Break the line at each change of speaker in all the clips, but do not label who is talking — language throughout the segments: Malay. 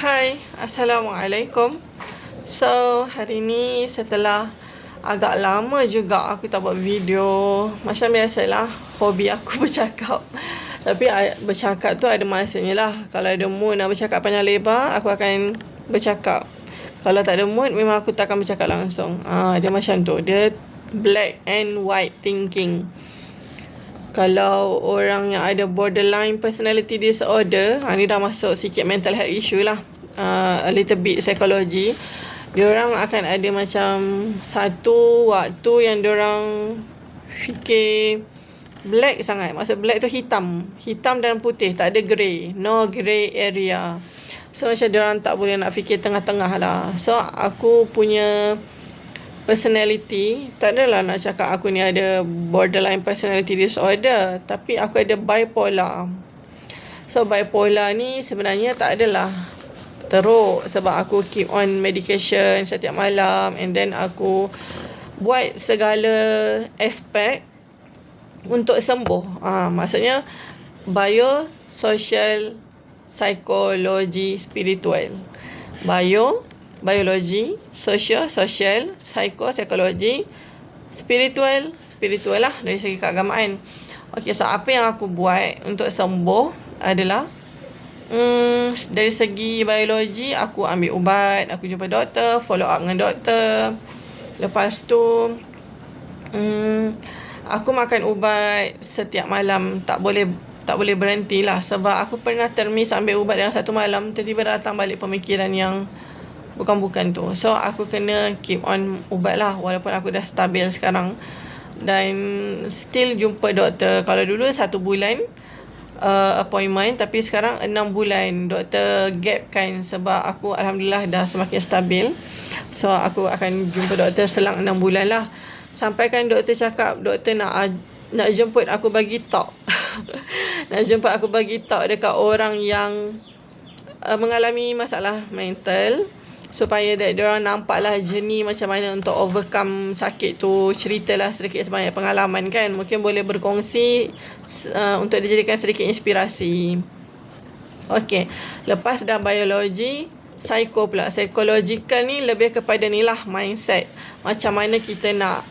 Hai, Assalamualaikum. So, hari ni setelah agak lama juga aku tak buat video. Macam biasalah, hobi aku bercakap. Tapi bercakap tu ada masanya lah. Kalau ada mood nak bercakap panjang lebar, aku akan bercakap. Kalau tak ada mood, memang aku tak akan bercakap langsung. Dia macam tu. Dia black and white thinking. Kalau orang yang ada borderline personality disorder, ni dah masuk sikit mental health issue lah, a little bit psychology. Diorang akan ada macam satu waktu yang diorang fikir black sangat. Maksud black tu hitam dan putih, tak ada grey, no grey area. So macam diorang tak boleh nak fikir tengah-tengah lah. So aku punya personality, tak adalah nak cakap aku ni ada borderline personality disorder, tapi aku ada bipolar. So bipolar ni sebenarnya tak adalah teruk, sebab aku keep on medication setiap malam, and then aku buat segala aspek untuk sembuh. Maksudnya bio, social, psikologi, spiritual. Biologi, social, psikologi, spiritual lah dari segi keagamaan. Okey, so apa yang aku buat untuk sembuh adalah dari segi biologi, aku ambil ubat, aku jumpa doktor, follow up dengan doktor. Lepas tu aku makan ubat setiap malam, tak boleh berhenti lah. Sebab aku pernah termis ambil ubat dalam satu malam, tiba-tiba datang balik pemikiran yang bukan tu. So aku kena keep on ubat lah, walaupun aku dah stabil sekarang. Dan still jumpa doktor. Kalau dulu 1 bulan appointment, tapi sekarang 6 bulan. Doktor gap kan, sebab aku alhamdulillah dah semakin stabil. So aku akan jumpa doktor selang 6 bulan lah. Sampai kan doktor cakap, doktor nak jemput aku bagi talk nak jemput aku bagi talk dekat orang yang mengalami masalah mental, supaya diorang nampak lah journey macam mana untuk overcome sakit tu. Ceritalah sedikit sebanyak pengalaman kan, mungkin boleh berkongsi untuk dijadikan sedikit inspirasi. Okey, lepas dah biologi, psychological ni lebih kepada ni lah, mindset. Macam mana kita nak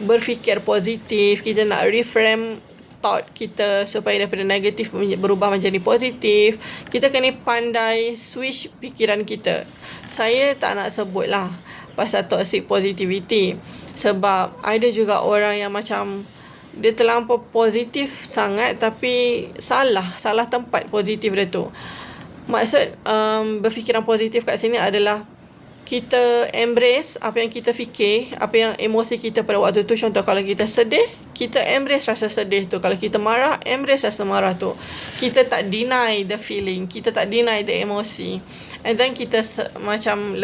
berfikir positif, kita nak reframe thought kita supaya daripada negatif berubah menjadi positif. Kita kena pandai switch fikiran kita. Saya tak nak sebut lah pasal toxic positivity, sebab ada juga orang yang macam dia terlampau positif sangat, tapi salah tempat positif dia tu. Maksud berfikiran positif kat sini adalah kita embrace apa yang kita fikir, apa yang emosi kita pada waktu tu. Contoh, kalau kita sedih, kita embrace rasa sedih tu. Kalau kita marah, embrace rasa marah tu. Kita tak deny the feeling, kita tak deny the emosi. And then kita macam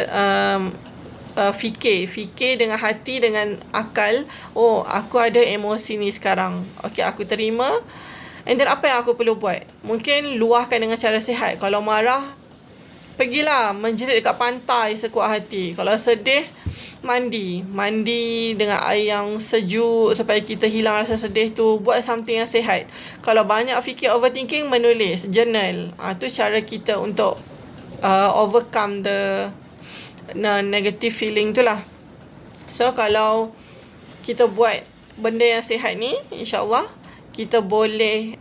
fikir dengan hati, dengan akal. Oh, aku ada emosi ni sekarang. Okay, aku terima. And then apa yang aku perlu buat? Mungkin luahkan dengan cara sihat. Kalau marah, pergilah menjerit dekat pantai sekuat hati. Kalau sedih, mandi dengan air yang sejuk supaya kita hilang rasa sedih tu. Buat something yang sihat. Kalau banyak fikir, overthinking, menulis, journal. Tu cara kita untuk overcome the negative feeling tu lah. So kalau kita buat benda yang sihat ni, insyaAllah kita boleh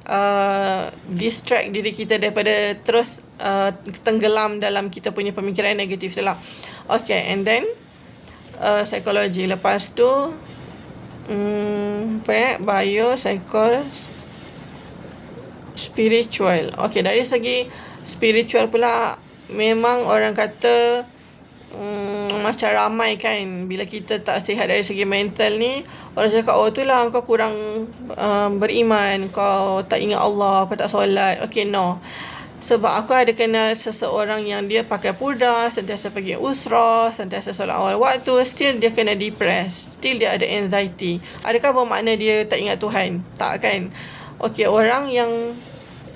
distract diri kita daripada terus tenggelam dalam kita punya pemikiran negatif tu lah. Okay, and then psikologi. Lepas tu bio, spiritual. Okay, dari segi spiritual pula, memang orang kata macam ramai kan, bila kita tak sihat dari segi mental ni, orang cakap, oh tu lah kau kurang beriman, kau tak ingat Allah, kau tak solat. Okay, no. Sebab aku ada kenal seseorang yang dia pakai pudar, sentiasa pergi usrah, sentiasa solat awal waktu, still dia kena depressed, still dia ada anxiety. Adakah bermakna dia tak ingat Tuhan? Tak kan? Okay, orang yang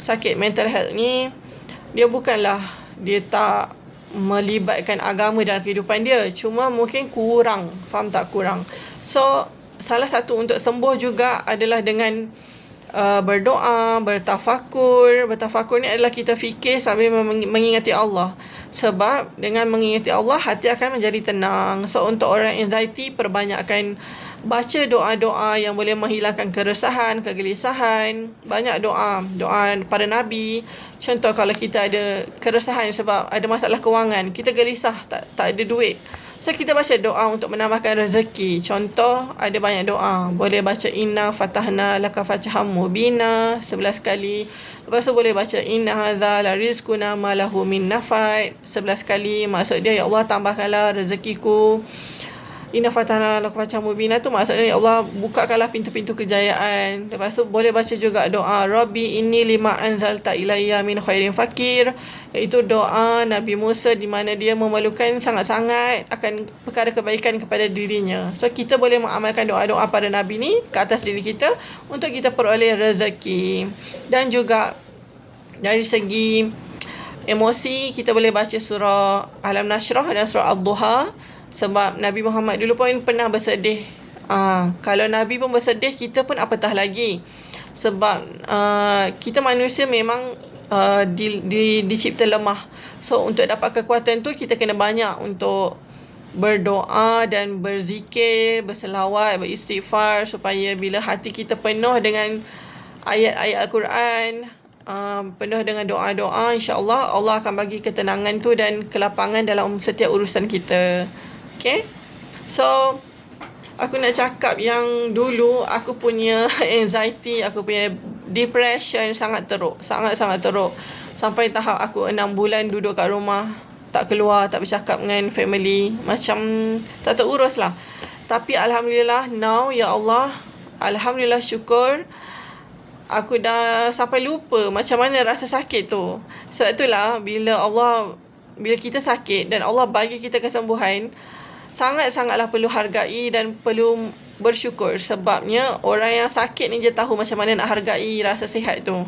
sakit mental health ni, dia bukanlah dia tak melibatkan agama dalam kehidupan dia, cuma mungkin kurang. Faham tak? Kurang. So salah satu untuk sembuh juga adalah dengan berdoa, bertafakur. Bertafakur ni adalah kita fikir sambil mengingati Allah. Sebab dengan mengingati Allah, hati akan menjadi tenang. So untuk orang anxiety, perbanyakkan baca doa-doa yang boleh menghilangkan keresahan, kegelisahan. Banyak doa para Nabi. Contoh kalau kita ada keresahan sebab ada masalah kewangan, kita gelisah, tak ada duit. So kita baca doa untuk menambahkan rezeki. Contoh ada banyak doa. Boleh baca inna fatahna laka fathan mubina 11 kali. Lepas tu boleh baca inna hadza la rizquna ma lahu min nafad 11 kali. Maksud dia, ya Allah tambahkanlah rezekiku. Inna fatahna laka fathan mubina tu maksudnya, ya Allah bukakanlah pintu-pintu kejayaan. Lepas tu boleh baca juga doa Rabbi inni lima anzalta ilayya min khairin fakir, iaitu doa Nabi Musa di mana dia memerlukan sangat-sangat akan perkara kebaikan kepada dirinya. So kita boleh mengamalkan doa-doa para Nabi ni ke atas diri kita untuk kita peroleh rezeki. Dan juga dari segi emosi, kita boleh baca surah Alam Nashrah dan surah Ad-Duha. Sebab Nabi Muhammad dulu pun pernah bersedih. Kalau Nabi pun bersedih, kita pun apatah lagi. Sebab kita manusia memang dicipta lemah. So untuk dapat kekuatan tu, kita kena banyak untuk berdoa dan berzikir, berselawat, beristighfar, supaya bila hati kita penuh dengan ayat-ayat Al-Quran, penuh dengan doa-doa, insya-Allah Allah akan bagi ketenangan tu dan kelapangan dalam setiap urusan kita. Okay, so aku nak cakap yang dulu aku punya anxiety, aku punya depression sangat teruk. Sangat-sangat teruk. Sampai tahap aku 6 bulan duduk kat rumah, tak keluar, tak bercakap dengan family. Macam tak terurus lah. Tapi Alhamdulillah, now, ya Allah, Alhamdulillah, syukur, aku dah sampai lupa macam mana rasa sakit tu. Sebab itulah bila kita sakit dan Allah bagi kita kesembuhan, sangat-sangatlah perlu hargai dan perlu bersyukur. Sebabnya orang yang sakit ni je tahu macam mana nak hargai rasa sihat tu.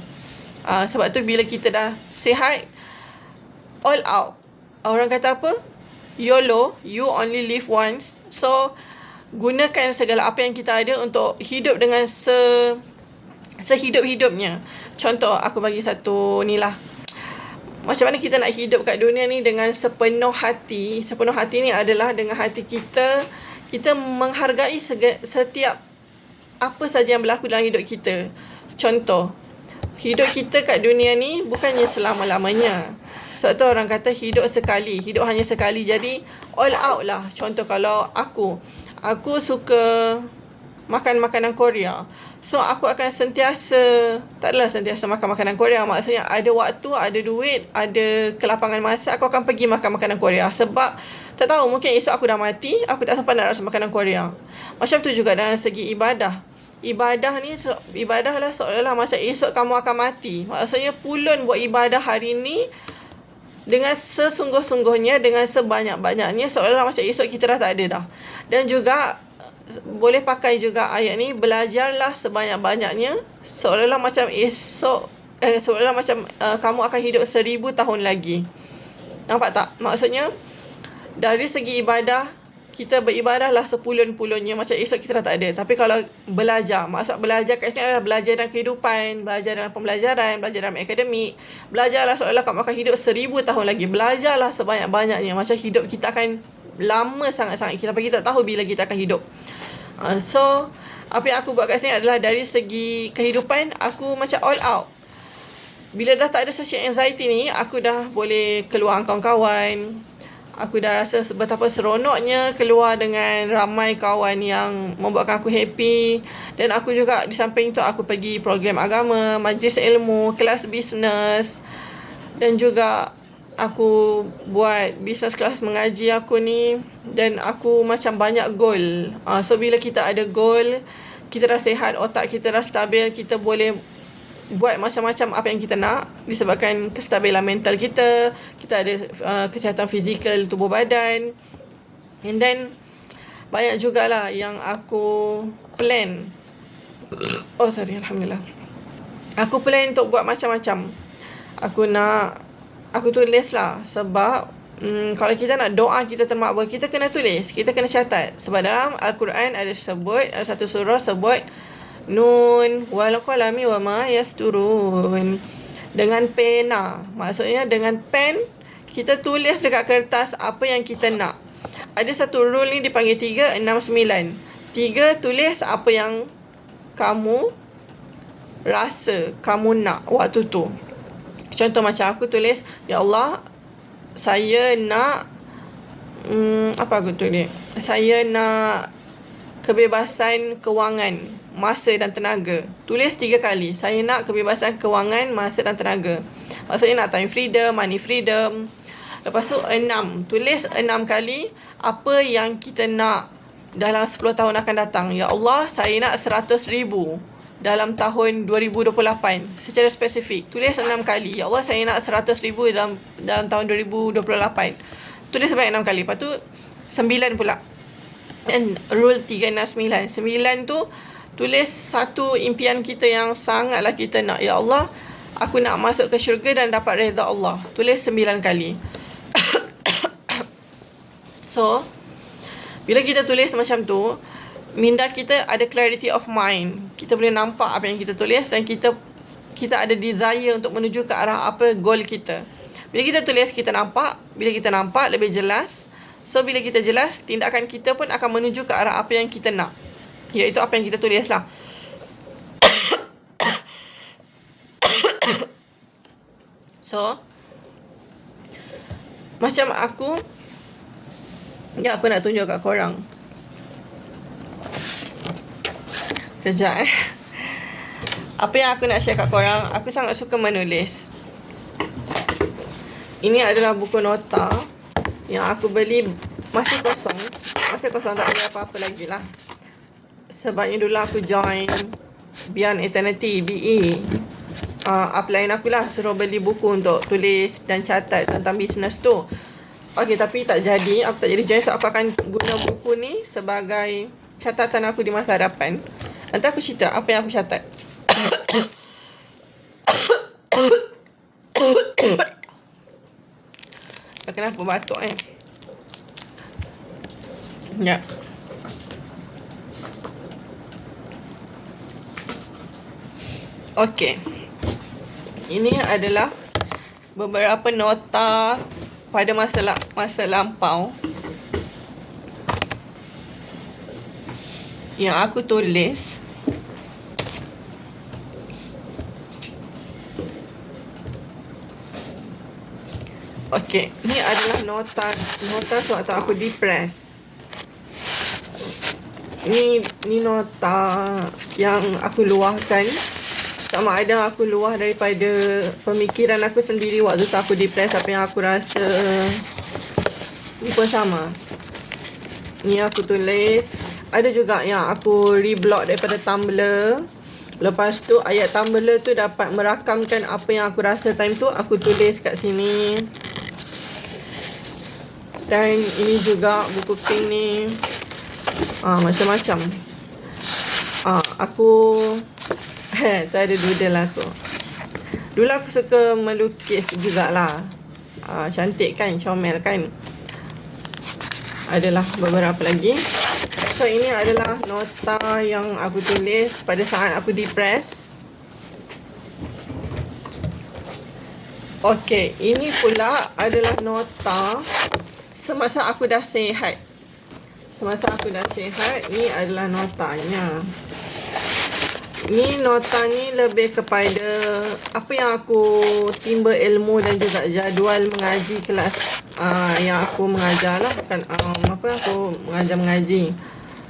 Sebab tu bila kita dah sihat, all out. Orang kata apa? YOLO, you only live once. So gunakan segala apa yang kita ada untuk hidup dengan sehidup-hidupnya. Contoh, aku bagi satu ni lah. Macam mana kita nak hidup kat dunia ni dengan sepenuh hati. Sepenuh hati ni adalah dengan hati kita menghargai setiap apa saja yang berlaku dalam hidup kita. Contoh, hidup kita kat dunia ni bukannya selama-lamanya. Sebab tu orang kata hidup sekali, hidup hanya sekali. Jadi all out lah. Contoh kalau aku suka makan makanan Korea. So aku akan taklah sentiasa makan makanan Korea. Maksudnya ada waktu, ada duit, ada kelapangan masa, aku akan pergi makan makanan Korea. Sebab tak tahu, mungkin esok aku dah mati, aku tak sempat nak rasa makanan Korea. Macam tu juga dalam segi ibadah. Ibadah lah seolah-olah macam esok kamu akan mati. Maksudnya pulun buat ibadah hari ni dengan sesungguh-sungguhnya, dengan sebanyak-banyaknya, seolah-olah macam esok kita dah tak ada dah. Dan juga boleh pakai juga ayat ni, belajarlah sebanyak-banyaknya seolah-olah macam seolah-olah macam kamu akan hidup 1000 tahun lagi. Nampak tak? Maksudnya dari segi ibadah, kita beribadahlah sepulun-pulunnya macam esok kita dah tak ada. Tapi kalau belajar, maksud belajar kat sini adalah belajar dalam kehidupan, belajar dalam pembelajaran, belajar dalam akademik. Belajarlah seolah-olah kamu akan hidup 1000 tahun lagi. Belajarlah sebanyak-banyaknya. Macam hidup kita akan lama sangat-sangat, tapi kita tak tahu bila kita akan hidup. So apa yang aku buat kat sini adalah dari segi kehidupan, aku macam all out. Bila dah tak ada social anxiety ni, aku dah boleh keluar dengan kawan-kawan. Aku dah rasa betapa seronoknya keluar dengan ramai kawan yang membuatkan aku happy. Dan aku juga di samping tu, aku pergi program agama, majlis ilmu, kelas bisnes. Dan juga aku buat business class mengaji aku ni. Dan aku macam banyak goal. So bila kita ada goal, kita dah sihat, otak kita dah stabil, kita boleh buat macam-macam apa yang kita nak. Disebabkan kestabilan mental kita, kita ada kesihatan fizikal tubuh badan. And then banyak jugalah yang aku plan. Alhamdulillah. Aku plan untuk buat macam-macam. Aku tulis lah. Sebab kalau kita nak doa kita termakbul, kita kena tulis, kita kena catat. Sebab dalam Al-Quran ada satu surah sebut Nun wal qalami wa ma yasturun. Dengan pena. Maksudnya dengan pen kita tulis dekat kertas apa yang kita nak. Ada satu rule ni dipanggil 3, 6, 9. 3 tulis apa yang kamu rasa kamu nak waktu tu. Contoh macam aku tulis, ya Allah, saya nak apa aku tulis? Saya nak kebebasan kewangan, masa dan tenaga. Tulis 3 kali. Saya nak kebebasan kewangan, masa dan tenaga. Maksudnya nak time freedom, money freedom. Lepas tu 6. Tulis 6 kali apa yang kita nak dalam 10 tahun akan datang. Ya Allah, saya nak 100,000 dalam tahun 2028. Secara spesifik. Tulis 6 kali. Ya Allah, saya nak 100,000 dalam tahun 2028. Tulis sebanyak 6 kali. Lepas tu 9 pula. And rule 3, 6, 9. 9 tu tulis satu impian kita yang sangatlah kita nak. Ya Allah, aku nak masuk ke syurga dan dapat redha Allah. Tulis 9 kali. So, bila kita tulis macam tu, minda kita ada clarity of mind. Kita boleh nampak apa yang kita tulis dan kita ada desire untuk menuju ke arah apa goal kita. Bila kita tulis, kita nampak. Bila kita nampak, lebih jelas. So, bila kita jelas, tindakan kita pun akan menuju ke arah apa yang kita nak. Iaitu apa yang kita tulis lah. So, macam aku nak tunjuk kat korang. Kejap Apa yang aku nak share kat korang, aku sangat suka menulis. Ini adalah buku nota yang aku beli masih kosong, tak ada apa-apa lagi lah. Sebabnya dulu aku join Beyond Eternity, BE. Upline aku lah suruh beli buku untuk tulis dan catat tentang bisnes tu. Okay, tapi tak jadi. Aku tak jadi join. So, aku akan guna buku ni sebagai catatan aku di masa hadapan. Nanti aku cerita apa yang aku catat. Kenapa batuk Ya. Okay. Ini adalah beberapa nota pada masa lampau yang aku tulis. Okey, ni adalah nota sewaktu aku depressed. Ni nota yang aku luahkan. Sama ada aku luah daripada pemikiran aku sendiri waktu tu aku depressed, apa yang aku rasa. Ni pun sama. Ni aku tulis. Ada juga yang aku reblog daripada Tumblr. Lepas tu ayat Tumblr tu dapat merakamkan apa yang aku rasa time tu. Aku tulis kat sini. Dan ini juga buku pink ni. Macam-macam. Aku tu ada doodle aku. Dulu aku suka melukis jugalah. Cantik kan, comel kan. Adalah beberapa lagi. So, ini adalah nota yang aku tulis pada saat aku depressed. Okey, ini pula adalah nota semasa aku dah sihat. Ni adalah notanya. Ni nota ni lebih kepada apa yang aku timba ilmu dan juga jadual mengaji kelas yang aku mengajar lah kan. Aku mengaji.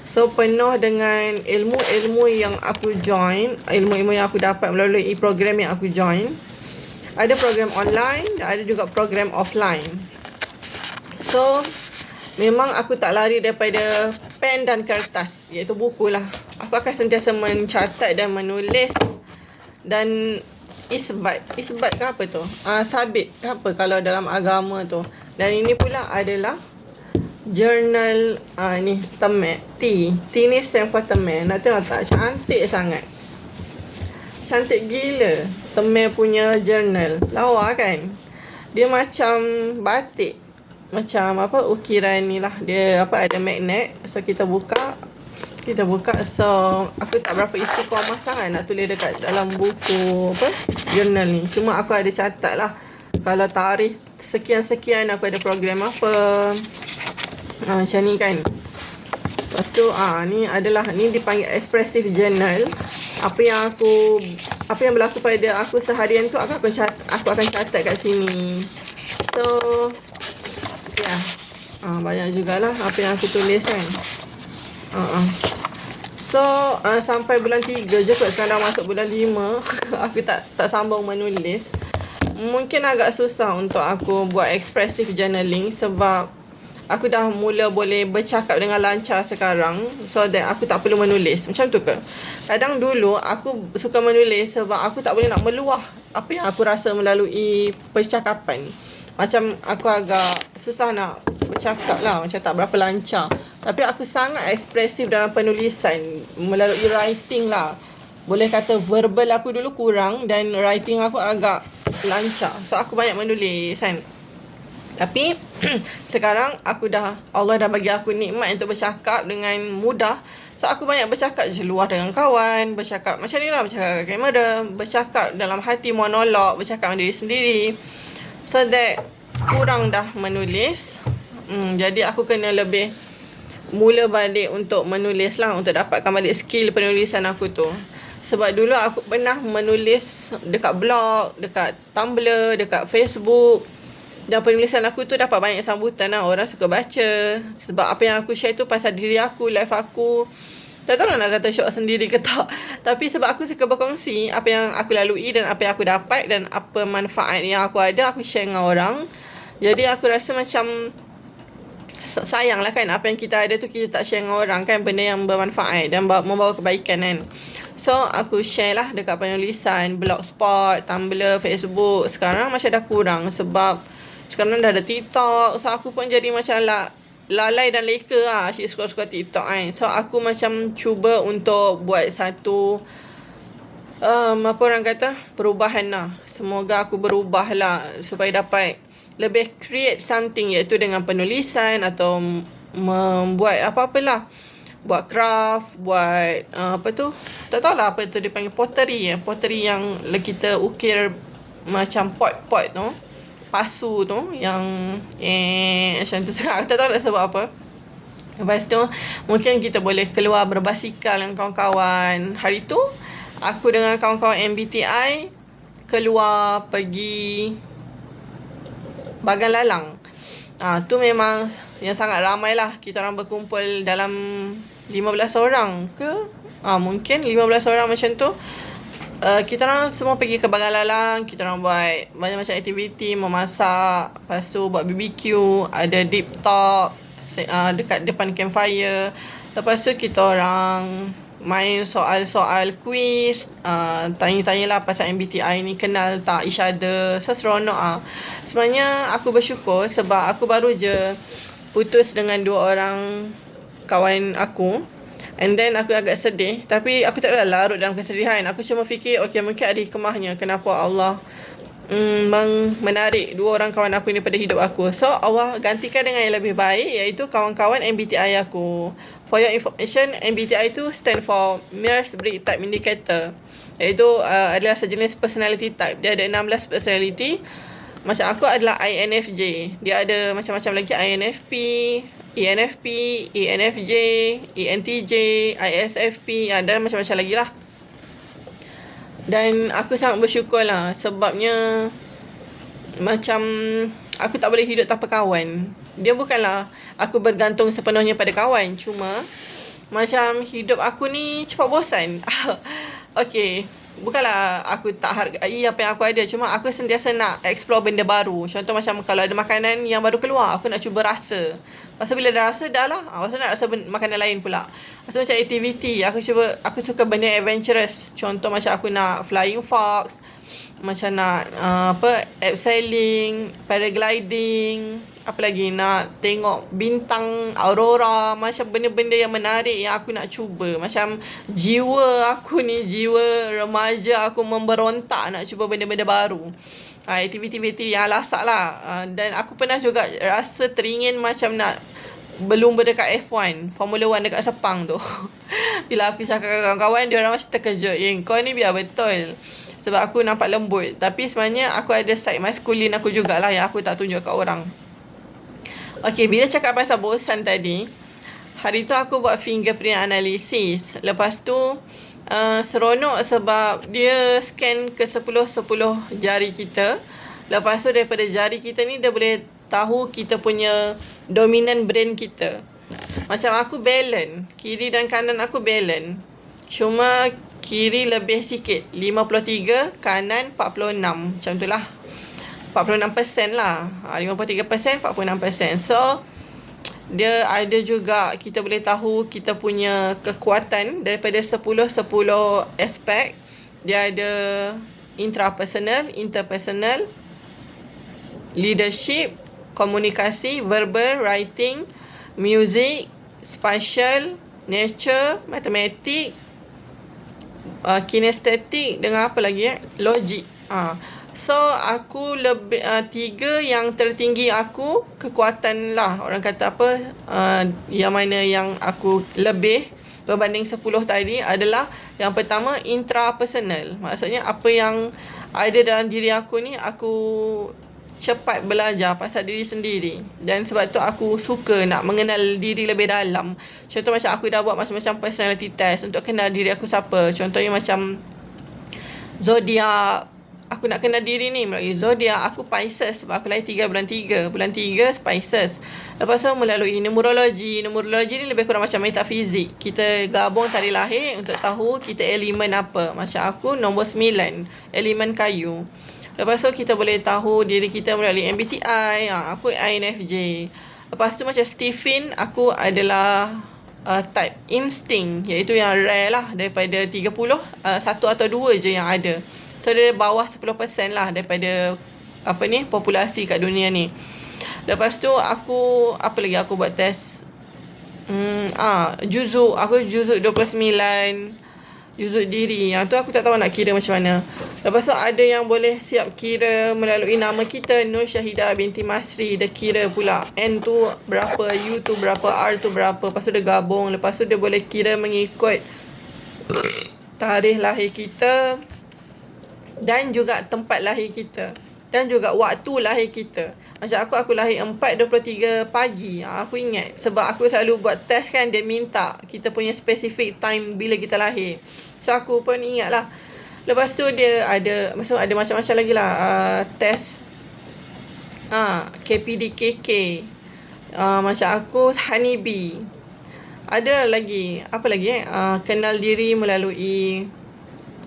So, penuh dengan ilmu-ilmu yang aku join, ilmu-ilmu yang aku dapat melalui program yang aku join. Ada program online dan ada juga program offline. So, memang aku tak lari daripada pen dan kertas, iaitu buku lah. Aku akan sentiasa mencatat dan menulis. Dan isbat ke apa tu? Sabit ke apa kalau dalam agama tu. Dan ini pula adalah journal. Ni temek T ni stand for temek. Nak tengok tak? Cantik sangat. Cantik gila temek punya journal. Lawa kan? Dia macam batik. Macam ukiran ni lah. Dia ada magnet. So, kita buka. Kita buka. So aku tak berapa istiqomah sangat nak tulis dekat dalam buku journal ni. Cuma aku ada catat lah, kalau tarikh sekian-sekian aku ada program apa, macam ni kan. Lepas tu ni dipanggil expressive journal. Apa yang berlaku pada aku seharian tu aku akan catat kat sini. So banyak jugalah apa yang aku tulis kan. So sampai bulan 3 je kot, sekarang dah masuk bulan 5. Aku tak sambung menulis. Mungkin agak susah untuk aku buat expressive journaling sebab aku dah mula boleh bercakap dengan lancar sekarang. So that aku tak perlu menulis. Macam tu ke? Kadang dulu aku suka menulis sebab aku tak boleh nak meluah apa yang aku rasa melalui percakapan. Macam aku agak susah nak bercakap lah, macam tak berapa lancar. Tapi aku sangat ekspresif dalam penulisan melalui writing lah. Boleh kata verbal aku dulu kurang dan writing aku agak lancar. So aku banyak menulis kan. Tapi sekarang Allah dah bagi aku nikmat untuk bercakap dengan mudah. So aku banyak bercakap je luar dengan kawan, bercakap macam ni lah, bercakap kat kamera, bercakap dalam hati, monolog, bercakap dengan diri sendiri. So that kurang dah menulis. Jadi aku kena lebih mula balik untuk menulis lah, untuk dapatkan balik skill penulisan aku tu. Sebab dulu aku pernah menulis dekat blog, dekat Tumblr, dekat Facebook. Dan penulisan aku tu dapat banyak sambutan lah. Orang suka baca. Sebab apa yang aku share tu pasal diri aku, life aku. Tak tahu nak kata syok sendiri ke tak. Tapi sebab aku suka berkongsi apa yang aku lalui dan apa yang aku dapat dan apa manfaat yang aku ada, aku share dengan orang. Jadi aku rasa macam sayang lah kan, apa yang kita ada tu kita tak share dengan orang kan, benda yang bermanfaat dan membawa kebaikan kan. So aku share lah dekat penulisan, blogspot, Tumblr, Facebook. Sekarang macam dah kurang sebab sekarang dah ada TikTok. So aku pun jadi macam lalai dan leka lah asyik scroll TikTok kan. So aku macam cuba untuk buat satu apa orang kata, perubahan lah. Semoga aku berubah lah supaya dapat lebih create something, iaitu dengan penulisan atau membuat apa-apalah, buat craft, buat tak tahulah apa tu dipanggil, pottery yang kita ukir macam pot tu, pasu tu yang macam tu. Aku tak tahu nak sebut apa. Lepas tu mungkin kita boleh keluar berbasikal dengan kawan-kawan. Hari tu aku dengan kawan-kawan MBTI keluar pergi Bagan Lalang. Tu memang yang sangat ramai lah. Kita orang berkumpul dalam 15 orang ke? Mungkin 15 orang macam tu. Kita orang semua pergi ke Bagan Lalang. Kita orang buat banyak macam aktiviti, memasak, lepas tu buat BBQ, ada deep talk dekat depan campfire. Lepas tu kita orang main soal-soal quiz, tanya-tanyalah pasal MBTI ni, kenal tak each other. So seronok Sebenarnya aku bersyukur sebab aku baru je putus dengan 2 orang kawan aku. And then aku agak sedih, tapi aku tak adalah larut dalam kesedihan. Aku cuma fikir mungkin ada hikmahnya kenapa Allah menarik 2 orang kawan aku ni pada hidup aku. So Allah gantikan dengan yang lebih baik, iaitu kawan-kawan MBTI aku. For your information, MBTI tu stand for Myers-Briggs Type Indicator, iaitu adalah sejenis personality type. Dia ada 16 personality. Macam aku adalah INFJ. Dia ada macam-macam lagi, INFP, ENFP, ENFJ, ENTJ, ISFP, dan macam-macam lagi lah. Dan aku sangat bersyukur lah sebabnya macam aku tak boleh hidup tanpa kawan. Dia bukanlah aku bergantung sepenuhnya pada kawan, cuma macam hidup aku ni cepat bosan. Bukanlah aku tak hargai apa yang aku ada, cuma aku sentiasa nak explore benda baru. Contoh macam kalau ada makanan yang baru keluar, aku nak cuba rasa. Pasal bila dah rasa, dah lah, pasal nak rasa makanan lain pula. Pasal macam aktiviti, aku suka benda adventurous. Contoh macam aku nak flying fox, macam nak abseiling, paragliding, apa lagi, nak tengok bintang aurora. Macam benda-benda yang menarik yang aku nak cuba. Macam jiwa remaja aku memberontak nak cuba benda-benda baru. Aktiviti-aktiviti yang lasak lah. Dan aku pernah juga rasa teringin macam nak berlumba dekat F1, Formula 1 dekat Sepang tu. Bila aku cakap dengan kawan-kawan, dia orang macam terkejut. Kau ni biar betul. Sebab aku nampak lembut. Tapi sebenarnya aku ada side maskulin aku jugalah yang aku tak tunjuk kat orang. Okay, bila cakap pasal bosan tadi, hari tu aku buat fingerprint analysis. Lepas tu seronok sebab dia scan ke 10 jari kita. Lepas tu daripada jari kita ni dia boleh tahu kita punya dominant brain kita. Macam aku balance, kiri dan kanan aku balance. Cuma kiri lebih sikit, 53, kanan 46. Macam tu lah, 46% lah. 53%, 46%. So dia ada juga, kita boleh tahu kita punya kekuatan daripada 10 aspek. Dia ada intrapersonal, interpersonal, leadership, komunikasi, verbal, writing, music, spatial, nature, matematik, kinestetik dengan apa lagi logik. So aku lebih 3 yang tertinggi aku kekuatan lah, orang kata apa, yang mana yang aku lebih berbanding 10 tadi adalah yang pertama intrapersonal. Maksudnya apa yang ada dalam diri aku ni, aku cepat belajar pasal diri sendiri. Dan sebab tu aku suka nak mengenal diri lebih dalam. Contoh macam aku dah buat macam-macam personality test untuk kenal diri aku siapa. Contohnya macam zodiak, aku nak kenal diri ni melalui zodiak. Aku Pisces sebab aku lahir 3 bulan 3. Bulan 3 Pisces. Lepas tu melalui numerologi. Numerologi ni lebih kurang macam metafizik. Kita gabung tarikh lahir untuk tahu kita elemen apa. Macam aku nombor 9, elemen kayu. Lepas tu kita boleh tahu diri kita melalui MBTI. Aku INFJ. Lepas tu macam Stephen, aku adalah type instinct, iaitu yang rare lah. Daripada 30, 1 atau 2 je yang ada. So dia bawah 10% lah daripada populasi kat dunia ni. Lepas tu aku, apa lagi aku buat test? Juzuk. Aku juzuk 29. Juzuk diri. Yang tu aku tak tahu nak kira macam mana. Lepas tu ada yang boleh siap kira melalui nama kita, Nur Syahidah binti Masri. Dia kira pula N tu berapa, U tu berapa, R tu berapa. Lepas tu dia gabung. Lepas tu dia boleh kira mengikut tarikh lahir kita dan juga tempat lahir kita dan juga waktu lahir kita. Macam aku lahir 4:23 pagi. Aku ingat sebab aku selalu buat test kan, dia minta kita punya specific time bila kita lahir. So aku pun ingat lah. Lepas tu dia ada macam-macam lagi lah test KPDKK. Macam aku honeybee. Ada lagi, apa lagi kenal diri melalui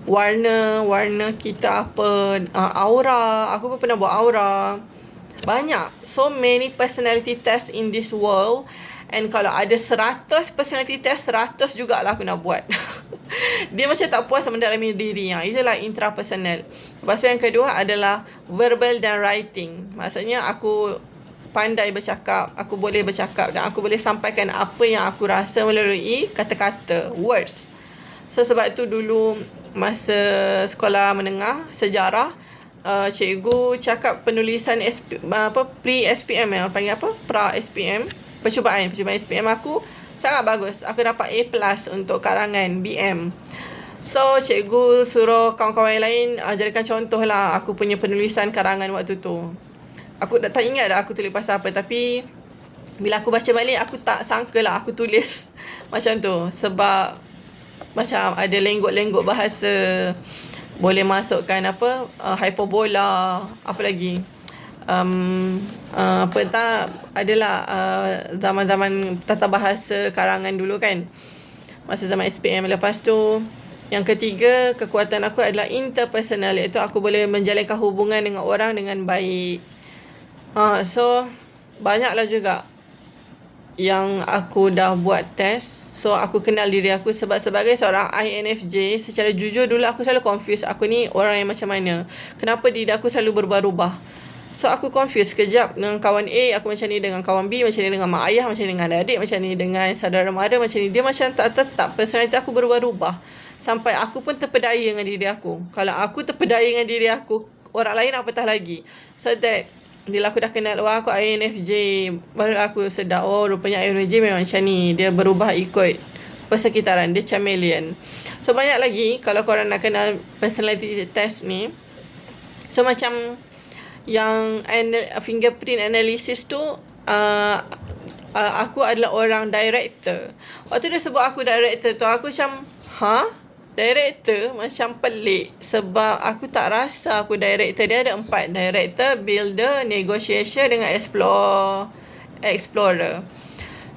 warna kita apa, aura. Aku pun pernah buat aura. Banyak, so many personality test in this world. And kalau ada 100 personality test, 100 jugalah aku nak buat. Dia macam tak puas mendalami diri. Itulah intrapersonal. Lepas tu yang kedua adalah verbal dan writing. Maksudnya aku pandai bercakap, aku boleh bercakap dan aku boleh sampaikan apa yang aku rasa melalui kata-kata, words. So sebab tu dulu masa sekolah menengah sejarah, cikgu cakap penulisan pre-SPM, panggil apa? Pra-SPM, percubaan SPM aku sangat bagus. Aku dapat A+ untuk karangan BM. So cikgu suruh kawan-kawan yang lain jadikan contoh lah aku punya penulisan karangan waktu tu. Aku tak ingat dah aku tulis pasal apa, tapi bila aku baca balik, aku tak sangka lah aku tulis macam tu. Sebab macam ada lenggok-lenggok bahasa, boleh masukkan hyperbola, apa lagi, adalah zaman-zaman tata bahasa karangan dulu kan, masa zaman SPM. Lepas tu yang ketiga, kekuatan aku adalah interpersonal, iaitu aku boleh menjalinkan hubungan dengan orang dengan baik. So banyaklah juga yang aku dah buat test. So aku kenal diri aku sebab sebagai seorang INFJ, secara jujur dulu aku selalu confuse aku ni orang yang macam mana. Kenapa diri aku selalu berubah-ubah. So aku confuse sekejap dengan kawan A, aku macam ni, dengan kawan B macam ni, dengan mak ayah macam ni, dengan adik macam ni, dengan saudara mara macam ni. Dia macam tak tetap, personality aku berubah-ubah. Sampai aku pun terpedaya dengan diri aku. Kalau aku terpedaya dengan diri aku, orang lain apatah lagi. So that bila aku dah kenal, aku INFJ, baru aku sedar, rupanya INFJ memang macam ni. Dia berubah ikut persekitaran. Dia chameleon. So banyak lagi kalau korang nak kenal personality test ni. So macam yang fingerprint analysis tu, aku adalah orang director. Waktu dia sebut aku director tu, aku macam director macam pelik. Sebab aku tak rasa aku director. Dia ada 4, director, builder, negotiation dengan explorer.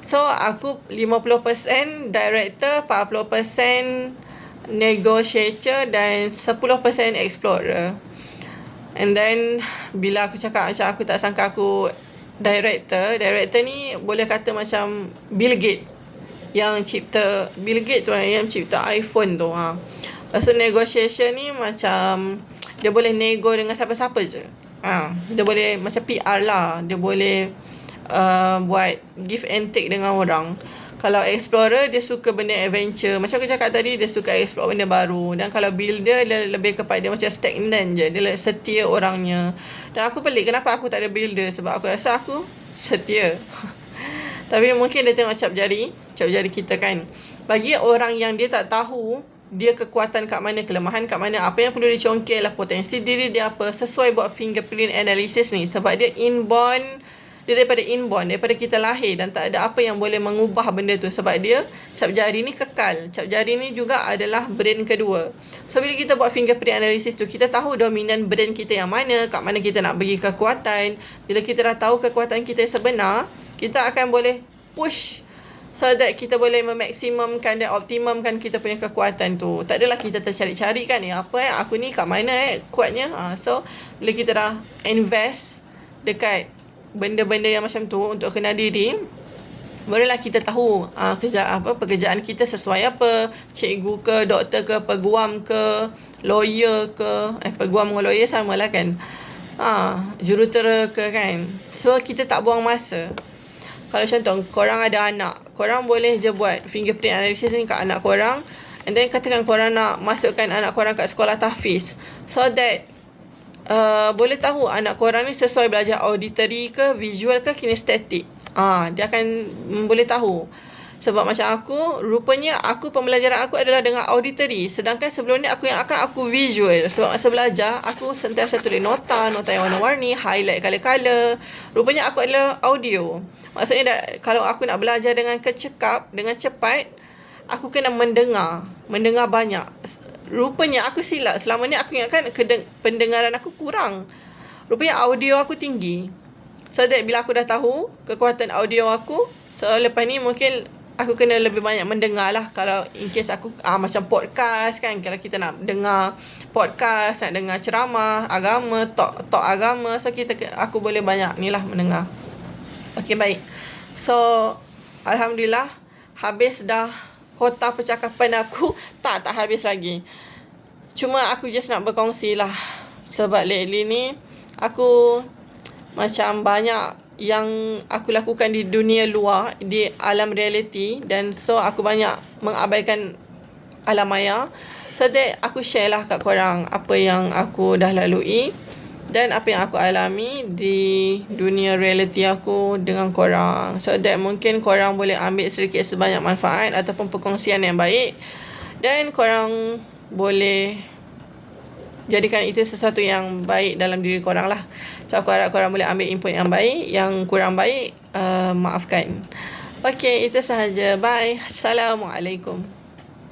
So aku 50% director, 40% negotiator dan 10% explorer. And then bila aku cakap macam aku tak sangka aku director ni boleh kata macam Bill Gates yang cipta iPhone tu. Lepas tu negotiation ni macam dia boleh nego dengan siapa-siapa je. Dia boleh macam PR lah. Dia boleh buat give and take dengan orang. Kalau explorer, dia suka benda adventure. Macam aku cakap tadi, dia suka explore benda baru. Dan kalau builder, dia lebih kepada macam stagnant je. Dia setia orangnya. Dan aku pelik kenapa aku tak ada builder. Sebab aku rasa aku setia. Tapi mungkin dia tengok cap jari kita kan. Bagi orang yang dia tak tahu dia kekuatan kat mana, kelemahan kat mana, apa yang perlu dicongkel lah, potensi diri dia apa, sesuai buat fingerprint analysis ni. Sebab dia daripada inborn, daripada kita lahir, dan tak ada apa yang boleh mengubah benda tu. Sebab dia cap jari ni kekal. Cap jari ni juga adalah brain kedua. So bila kita buat fingerprint analysis tu, kita tahu dominan brain kita yang mana, kat mana kita nak bagi kekuatan. Bila kita dah tahu kekuatan kita sebenar, kita akan boleh push so that kita boleh memaksimumkan dan optimumkan kita punya kekuatan tu. Tak adalah kita tercari-cari kan, aku ni kat mana kuatnya. So bila kita dah invest dekat benda-benda yang macam tu untuk kenal diri, barulah kita tahu pekerjaan kita sesuai apa. Cikgu ke, doktor ke, peguam ke, lawyer ke. Peguam dengan lawyer sama lah kan. Jurutera ke kan. So kita tak buang masa. Kalau contoh korang ada anak, korang boleh je buat fingerprint analysis ni kat anak korang. And then katakan korang nak masukkan anak korang kat sekolah tahfiz, so that boleh tahu anak korang ni sesuai belajar auditory ke, visual ke, kinestetik. Dia akan boleh tahu. Sebab macam aku, rupanya pembelajaran aku adalah dengan auditory. Sedangkan sebelum ni aku visual. Sebab masa belajar, aku sentiasa tulis nota yang warna-warni, highlight color-color. Rupanya aku adalah audio. Maksudnya kalau aku nak belajar dengan dengan cepat, aku kena mendengar banyak. Rupanya aku silap. Selama ni aku ingatkan pendengaran aku kurang. Rupanya audio aku tinggi. So that bila aku dah tahu kekuatan audio aku, so lepas ni mungkin aku kena lebih banyak mendengar lah. Kalau in case aku macam podcast kan, kalau kita nak dengar podcast, nak dengar ceramah agama, talk agama, so aku boleh banyak ni lah mendengar. Okay, baik. So alhamdulillah habis dah kota percakapan aku. Tak habis lagi. Cuma aku just nak berkongsi lah. Sebab lately ni aku macam banyak yang aku lakukan di dunia luar, di alam reality. Dan so aku banyak mengabaikan alam maya. So that aku share lah kat korang apa yang aku dah lalui dan apa yang aku alami di dunia reality aku dengan korang. So that mungkin korang boleh ambil sedikit sebanyak manfaat ataupun perkongsian yang baik. Dan korang boleh jadikan itu sesuatu yang baik dalam diri korang lah. So aku harap korang boleh ambil input yang baik. Yang kurang baik, maafkan. Okay, itu sahaja. Bye. Assalamualaikum.